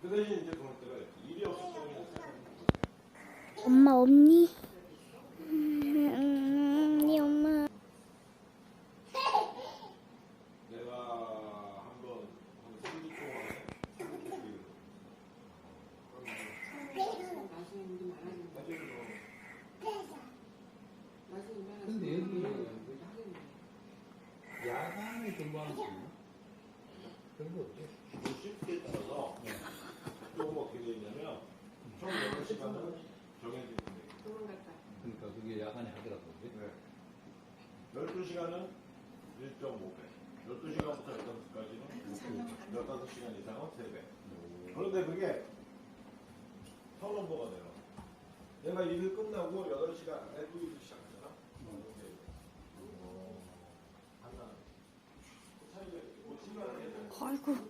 그 대신 이제 그럴 때가 있지. 일이 없을 때는 엄마 없니? 네 엄마. 내가 한번 한 3주 동안에 근데 여기 야간에 근무하는 거 있나? 그런 거 없지? 그 시프트에 따라서 조금 어떻게 되어 있냐면 총 8시간은 정해져 있습니다. 그러니까 그게 야간에 하더라고. 그지? 네. 12시간은 1.5배. 12시간부터 15시까지는 15시간 이상은 3배. 그런데 그게 턴오버가 돼요. 내가 일을 끝나고 8시간 안에 또 일을 시작하잖아. 이렇게. 한나. 차이가 뭐 중간에 아이고.